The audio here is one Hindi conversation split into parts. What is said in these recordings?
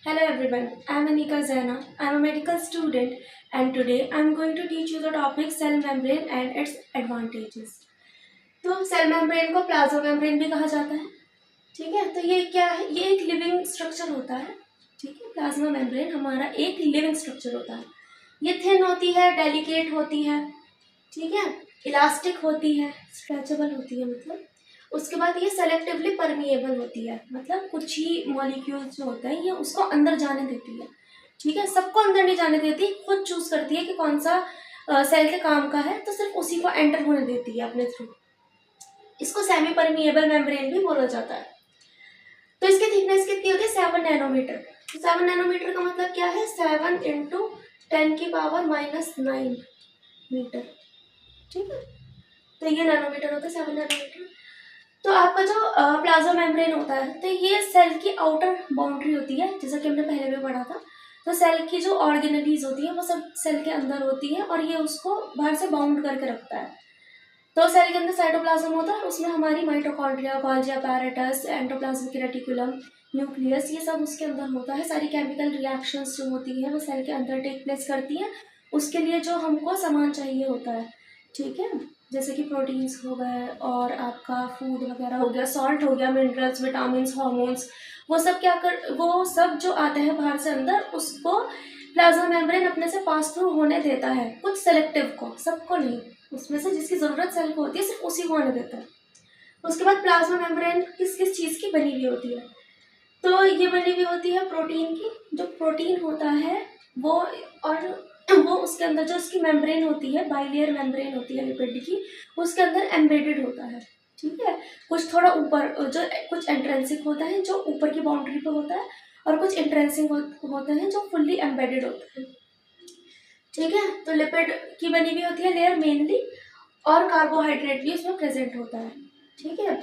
Hello everyone, I am Anika Zaina. I am a medical student and today I am going to teach you the topic cell membrane and its advantages. तो सेल मेम्ब्रेन को प्लाज्मा मेम्ब्रेन भी कहा जाता है। ठीक है, तो ये क्या है? ये एक लिविंग स्ट्रक्चर होता है। ठीक है, प्लाज्मा मेम्ब्रेन हमारा एक लिविंग स्ट्रक्चर होता है। ये थिन होती है, डेलिकेट होती है, ठीक है, इलास्टिक होती है, स्ट्रेचेबल होती है, मतलब उसके बाद ये सेलेक्टिवली परमिएबल होती है, मतलब कुछ ही मॉलिक्यूल्स जो होते हैं ये उसको अंदर जाने देती है। ठीक है, सबको अंदर नहीं जाने देती, खुद चूज करती है कि कौन सा सेल के काम का है, तो सिर्फ उसी को एंटर होने देती है अपने थ्रू। इसको सेमी परमिएबल मेम्ब्रेन भी बोला जाता है। तो इसकी थिकनेस कितनी होती है? 7 नैनोमीटर। तो 7 नैनोमीटर का मतलब क्या है? 7 इंटू 10⁻⁹ मीटर। ठीक है, तो ये नैनोमीटर होता है, 7 नैनोमीटर। तो आपका जो प्लाज्मा मेम्ब्रेन होता है, तो ये सेल की आउटर बाउंड्री होती है, जैसा कि हमने पहले भी पढ़ा था। तो सेल की जो ऑर्गेनेलीज होती है वो सब सेल के अंदर होती है और ये उसको बाहर से बाउंड करके रखता है। तो सेल के अंदर साइटोप्लाज्म होता है, उसमें हमारी mitochondria, Golgi apparatus, endoplasmic reticulum, nucleus, ये सब उसके अंदर होता है। सारी केमिकल रिएक्शंस जो होती है वो सेल के अंदर टेक प्लेस करती हैं। उसके लिए जो हमको सामान चाहिए होता है, ठीक है, जैसे कि प्रोटीन्स हो गए और आपका फूड वगैरह हो गया, सॉल्ट हो गया, मिनरल्स, विटामिन, हार्मोन्स, वो सब जो आता है बाहर से अंदर, उसको प्लाज्मा मेम्ब्रेन अपने से पास थ्रू होने देता है। कुछ सेलेक्टिव को, सबको नहीं, उसमें से जिसकी ज़रूरत सेल को होती है सिर्फ उसी को आने देता है। उसके बाद प्लाज्मा मेम्ब्रेन किस किस चीज़ की बनी हुई होती है? तो ये बनी हुई होती है प्रोटीन की। जो प्रोटीन होता है वो, और वो उसके अंदर जो उसकी मेम्ब्रेन होती है, बाइलेयर मेम्ब्रेन होती है लिपिड की, उसके अंदर एम्बेडेड होता है। ठीक है, कुछ थोड़ा ऊपर, जो कुछ एंट्रेंसिक होता है जो ऊपर की बाउंड्री पे होता है, और कुछ इंट्रेंसिक होते हैं जो फुल्ली एम्बेडेड होते हैं। ठीक है, तो लिपिड की बनी हुई होती है लेयर मेनली, और कार्बोहाइड्रेट भी उसमें प्रेजेंट होता है। ठीक है,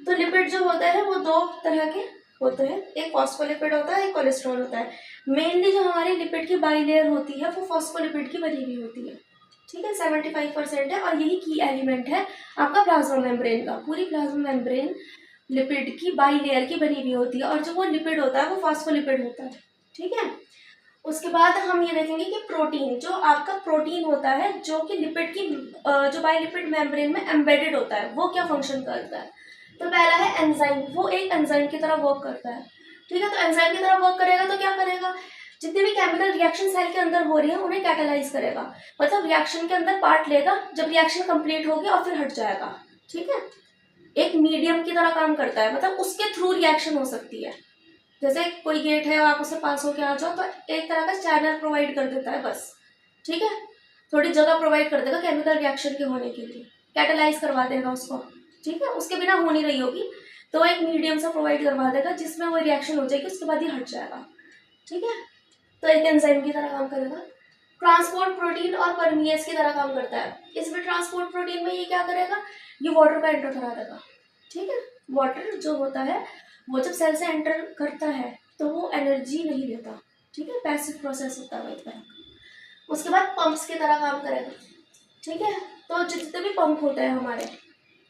तो लिपिड जो होता है वो दो तरह के होते हैं, एक फॉस्फोलिपिड होता है, एक कोलेस्ट्रॉल होता है। मेनली जो हमारी लिपिड की बाइलेयर होती है वो फॉस्फोलिपिड की बनी हुई होती है। ठीक है, 75% है, और यही की एलिमेंट है आपका प्लाज्मा मेम्ब्रेन का। पूरी प्लाज्मा मेम्ब्रेन लिपिड की बाइलेयर की बनी हुई होती है, और जो वो लिपिड होता है वो फॉस्फोलिपिड होता है। ठीक है, उसके बाद हम ये देखेंगे कि प्रोटीन, जो आपका प्रोटीन होता है जो कि लिपिड की जो बाइलिपिड मेम्ब्रेन में एम्बेडेड होता है, वो क्या फंक्शन करता है? तो पहला है एंजाइम, वो एक एंजाइम की तरह वर्क करता है। ठीक है, तो एंजाइम की तरह वर्क करेगा तो क्या करेगा? जितनी भी केमिकल रिएक्शन सेल के अंदर हो रही है उन्हें कैटालाइज करेगा, मतलब रिएक्शन के अंदर पार्ट लेगा, जब रिएक्शन कंप्लीट होगी और फिर हट जाएगा। ठीक है, एक मीडियम की तरह काम करता है, मतलब उसके थ्रू रिएक्शन हो सकती है। जैसे कोई गेट है और आप उससे पास होके आ जाओ, तो एक तरह का चैनल प्रोवाइड कर देता है बस। ठीक है, थोड़ी जगह प्रोवाइड कर देगा केमिकल रिएक्शन के होने के लिए, कैटालाइज करवा देगा उसको। ठीक है, उसके बिना हो नहीं रही होगी तो एक मीडियम सा प्रोवाइड करवा देगा जिसमें वो रिएक्शन हो जाएगी, उसके बाद ही हट जाएगा। ठीक है, तो एक एंजाइम की तरह काम करेगा। ट्रांसपोर्ट प्रोटीन और परमिएस की तरह काम करता है। इसमें ट्रांसपोर्ट प्रोटीन में ये क्या करेगा? ये वाटर का एंटर करा देगा। ठीक है, वाटर जो होता है वो जब सेल से एंटर करता है तो वो एनर्जी नहीं देता। ठीक है, पैसिव प्रोसेस होता है एक तरह का। उसके बाद पंप्स की तरह काम करेगा। ठीक है, तो जितने भी पंप होते हैं हमारे,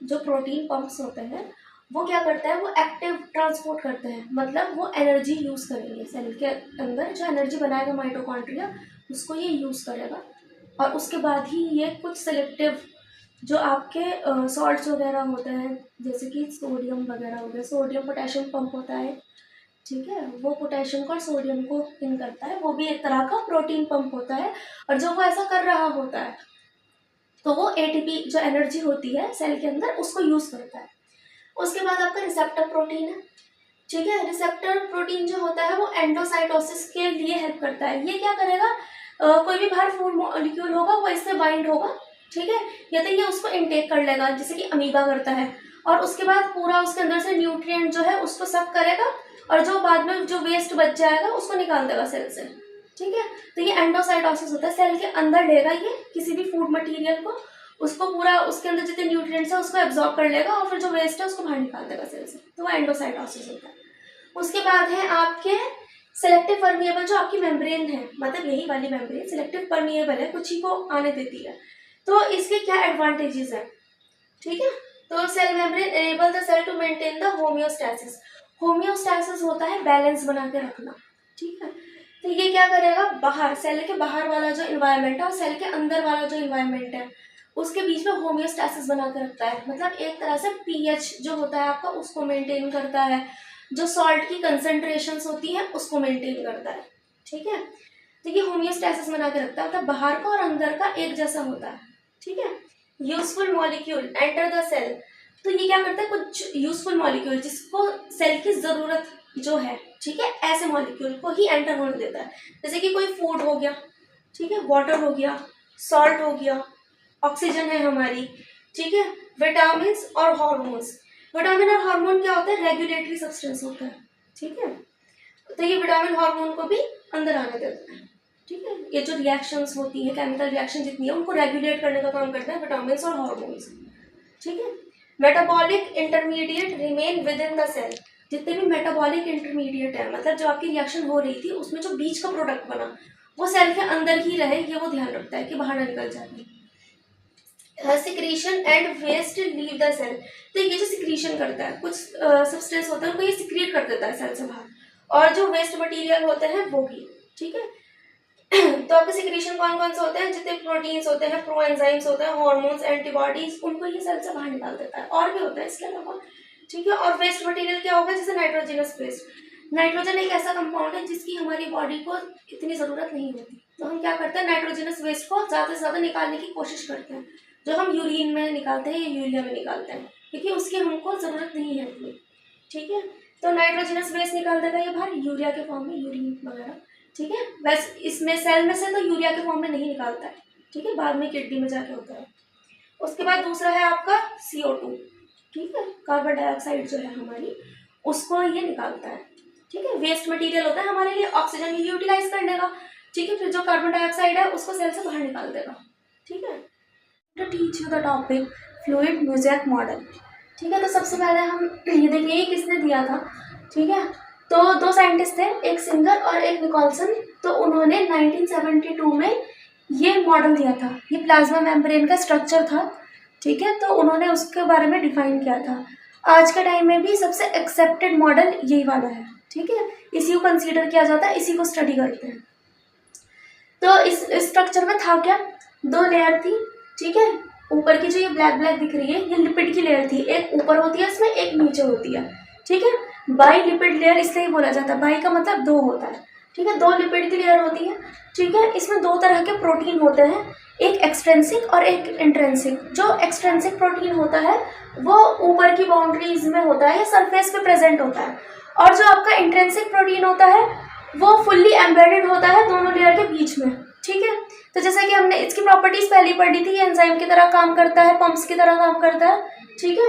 जो प्रोटीन पंप्स होते हैं, वो क्या करते हैं? वो एक्टिव ट्रांसपोर्ट करते हैं, मतलब वो एनर्जी यूज़ करेंगे सेल के अंदर, जो एनर्जी बनाएगा माइटोकॉन्ड्रिया उसको ये यूज़ करेगा, और उसके बाद ही ये कुछ सेलेक्टिव जो आपके सॉल्ट्स वगैरह होते हैं, जैसे कि सोडियम वगैरह हो गया, सोडियम पोटेशियम पंप होता है। ठीक है, वो पोटेशियम को और सोडियम को इन करता है, वो भी एक तरह का प्रोटीन पंप होता है। और जब वो ऐसा कर रहा होता है तो वो एटीपी जो एनर्जी होती है सेल के अंदर उसको यूज़ करता है। उसके बाद आपका रिसेप्टर प्रोटीन है। ठीक है, रिसेप्टर प्रोटीन जो होता है वो एंडोसाइटोसिस के लिए हेल्प करता है। ये क्या करेगा? कोई भी बाहर फूड मॉलिक्यूल होगा वो इससे बाइंड होगा। ठीक है, या तो ये उसको इनटेक कर लेगा जैसे कि अमीबा करता है, और उसके बाद पूरा उसके अंदर से न्यूट्रिएंट जो है उसको सक करेगा, और जो बाद में जो वेस्ट बच जाएगा उसको निकाल देगा सेल से। ठीक है, तो ये एंडोसाइटोसिस होता है। सेल के अंदर लेगा ये किसी भी फूड मटेरियल को, उसको पूरा उसके अंदर जितने न्यूट्रिएंट्स है उसको एब्जॉर्ब कर लेगा, और फिर जो वेस्ट है उसको बाहर निकाल देगा सेल से, तो वो एंडोसाइटोसिस होता है। उसके बाद है आपके सेलेक्टिव परमिएबल, जो आपकी मेम्ब्रेन है, मतलब यही वाली मेम्ब्रेन सेलेक्टिव परमिएबल है, कुछ ही को आने देती है। तो इसके क्या एडवांटेजेस हैं? ठीक है, तो cell membrane enable the cell to maintain the homeostasis. Homeostasis होता है बैलेंस बना के रखना। ठीक है। तो ये क्या करेगा, बाहर सेल के बाहर वाला जो इन्वायरमेंट है और सेल के अंदर वाला जो इन्वायरमेंट है उसके बीच में होमियोस्टेसिस बना के रखता है। मतलब एक तरह से पीएच जो होता है आपका उसको मेंटेन करता है, जो सॉल्ट की कंसंट्रेशंस होती है उसको मेंटेन करता है। ठीक है। तो ये होमियोस्टेसिस बना के रखता है, मतलब बाहर का और अंदर का एक जैसा होता है। ठीक है। Useful molecule enter the cell. तो ये क्या करता है, कुछ यूजफुल मॉलिक्यूल जिसको सेल की जरूरत जो है, ठीक है, ऐसे मॉलिक्यूल को ही एंटर होने देता है। जैसे कि कोई फूड हो गया, ठीक है, वाटर हो गया, सॉल्ट हो गया, ऑक्सीजन है हमारी, ठीक है, विटामिन और हार्मोन्स। विटामिन और हार्मोन क्या होता है, रेगुलेटरी सब्सटेंस होता है। ठीक है। तो ये विटामिन हार्मोन को भी अंदर आने देता है। ठीक है। ये जो रिएक्शंस होती है, केमिकल रिएक्शन जितनी है उनको रेगुलेट करने का काम करता है विटामिन और हार्मोन्स। ठीक है। Metabolic intermediate remain within the cell. जितने भी मेटाबॉलिक इंटरमीडिएट है, मतलब जो आपकी रिएक्शन हो रही थी उसमें जो बीच का प्रोडक्ट बना वो सेल के अंदर ही रहे, ये वो ध्यान रखता है कि बाहर ना निकल जाए। Secretion and waste leave the cell. तो ये जो सिक्रीशन करता है, कुछ सब्सटेंस होता है उनको ये सिक्रिएट कर देता है सेल से बाहर, और जो वेस्ट मटेरियल होते हैं वो भी। ठीक है। तो आपके सिक्रीशन कौन कौन से होते हैं, जितने प्रोटीन्स होते हैं, प्रोएंजाइम्स होते हैं, हार्मोन्स, एंटीबॉडीज, उनको ये सेल से बाहर निकाल देता है। और भी होता है इसके अलावा। ठीक है। और वेस्ट मटेरियल क्या होगा, जैसे नाइट्रोजनस वेस्ट। नाइट्रोजन एक ऐसा कंपाउंड है जिसकी हमारी बॉडी को इतनी जरूरत नहीं होती, तो हम क्या करते हैं, नाइट्रोजनस वेस्ट को ज्यादा से ज्यादा निकालने की कोशिश करते हैं, जो हम यूरिन में निकालते हैं या यूरिया में निकालते हैं, क्योंकि उसकी हमको जरूरत नहीं है इतनी। ठीक है। तो नाइट्रोजनस वेस्ट निकाल देगा ये बाहर यूरिया के फॉर्म में, यूरिन वगैरह। ठीक है। बस इसमें सेल में से तो यूरिया के फॉर्म में नहीं निकालता है। ठीक है। बाद में किडनी में जाके होता है। उसके बाद दूसरा है आपका CO2। ठीक है। कार्बन डाइऑक्साइड जो है हमारी, उसको ये निकालता है। ठीक है। वेस्ट मटेरियल होता है हमारे लिए, ऑक्सीजन यूटिलाइज कर लेगा। ठीक है। फिर जो कार्बन डाइऑक्साइड है उसको सेल से बाहर निकाल देगा। ठीक है। To teach you the topic fluid mosaic model. ठीक है। तो सबसे पहले हम ये देखिए ये किसने दिया था। ठीक है। तो दो साइंटिस्ट थे, एक सिंगर और एक निकोलसन। तो उन्होंने 1972 में ये मॉडल दिया था। ये प्लाज्मा मेम्ब्रेन का स्ट्रक्चर था। ठीक है। तो उन्होंने उसके बारे में डिफाइन किया था। आज के टाइम में भी सबसे एक्सेप्टेड मॉडल यही वाला है। ठीक है। इसी को कंसीडर किया जाता है, इसी को स्टडी करते हैं। तो इस स्ट्रक्चर में था क्या, दो लेयर थी। ठीक है। ऊपर की जो ये ब्लैक ब्लैक दिख रही है ये लिपिड की लेयर थी, एक ऊपर होती है इसमें, एक नीचे होती है। ठीक है। बाई लिपिड लेयर इसलिए बोला जाता है, बाई का मतलब दो होता है। ठीक है। दो लिपिड की लेयर होती है। ठीक है। इसमें दो तरह के प्रोटीन होते हैं, एक एक्सट्रेंसिक और एक इंट्रेंसिक। जो एक्सट्रेंसिक प्रोटीन होता है वो ऊपर की बाउंड्रीज में होता है या सरफेस पे प्रेजेंट होता है, और जो आपका इंट्रेंसिक प्रोटीन होता है वो फुल्ली एम्बेडेड होता है दोनों लेयर के बीच में। ठीक है। तो जैसा कि हमने इसकी प्रॉपर्टीज पहले पढ़ी थी, ये एंजाइम की तरह काम करता है, पंप्स की तरह काम करता है। ठीक है।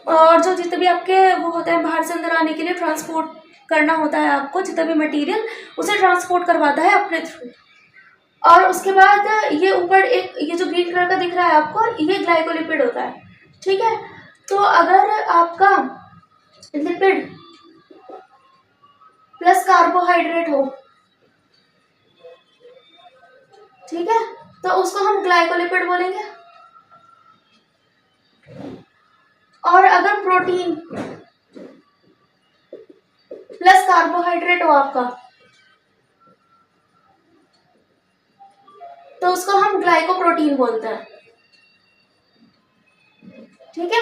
और जो जितने भी आपके वो होता है बाहर से अंदर आने के लिए ट्रांसपोर्ट करना होता है आपको, जितना भी मटेरियल उसे ट्रांसपोर्ट करवाता है अपने थ्रू। और उसके बाद ये ऊपर एक ये जो ग्रीन कलर का दिख रहा है आपको, ये ग्लाइकोलिपिड होता है। ठीक है। तो अगर आपका लिपिड प्लस कार्बोहाइड्रेट हो, ठीक है, तो उसको हम ग्लाइकोलिपिड बोलेंगे। और अगर प्रोटीन प्लस कार्बोहाइड्रेट हो आपका, तो उसको हम ग्लाइकोप्रोटीन बोलते हैं। ठीक है।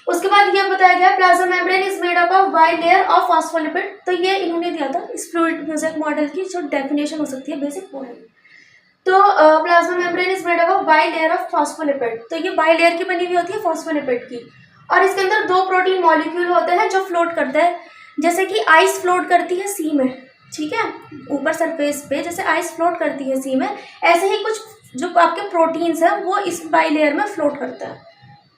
उसके बाद ये बताया गया plasma membrane is made up of by layer of phospholipid. तो ये इन्होंने दिया था इस फ्लूइड मोज़ेक मॉडल की जो डेफिनेशन हो सकती है बेसिक वो है। तो plasma membrane is made up of by layer of phospholipid. तो ये बाई लेयर की बनी हुई होती है फॉस्फोलिपिड की, और इसके अंदर दो प्रोटीन मॉलिक्यूल होते हैं जो फ्लोट करते हैं, जैसे कि आइस फ्लोट करती है सी में। ठीक है। ऊपर सरफेस पे जैसे आइस फ्लोट करती है सी में, ऐसे ही कुछ जो आपके प्रोटीन्स हैं वो इस बाई लेयर में फ्लोट करता है।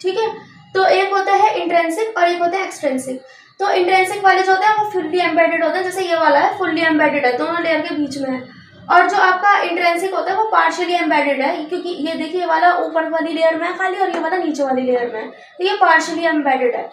ठीक है। तो एक होता है इंट्रेंसिक और एक होता है एक्सट्रेंसिक। तो इंट्रेंसिक वाले जो होते हैं वो फुल्ली एम्बेडेड होते हैं, जैसे ये वाला है फुल्ली एम्बेडेड है, दोनों लेयर के बीच में है। और जो आपका इंट्रेंसिक होता है वो पार्शियली एम्बेडेड है, क्योंकि ये देखिए ये वाला ऊपर वाली लेयर में है खाली और ये वाला नीचे वाली लेयर में है, तो ये पार्शियली एम्बेडेड है।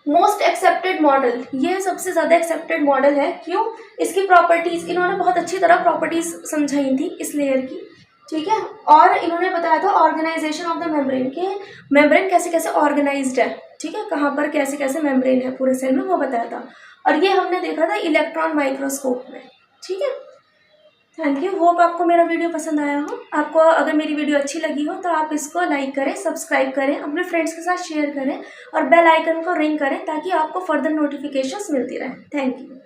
मोस्ट एक्सेप्टेड मॉडल, ये सबसे ज़्यादा एक्सेप्टेड मॉडल है। क्यों? इसकी प्रॉपर्टीज इन्होंने बहुत अच्छी तरह प्रॉपर्टीज समझाई थी इस लेयर की। ठीक है। और इन्होंने बताया था ऑर्गेनाइजेशन ऑफ द मेम्ब्रेन के, मेम्ब्रेन कैसे कैसे ऑर्गेनाइज्ड है। ठीक है। कहाँ पर कैसे कैसे मेम्ब्रेन है पूरे सेल में वो बताया था। और ये हमने देखा था इलेक्ट्रॉन माइक्रोस्कोप में। ठीक है, थैंक यू। होप आपको मेरा वीडियो पसंद आया हो। आपको अगर मेरी वीडियो अच्छी लगी हो तो आप इसको लाइक करें, सब्सक्राइब करें, अपने फ्रेंड्स के साथ शेयर करें और बेल आइकन को रिंग करें ताकि आपको फर्दर नोटिफिकेशंस मिलती रहे। Thank you.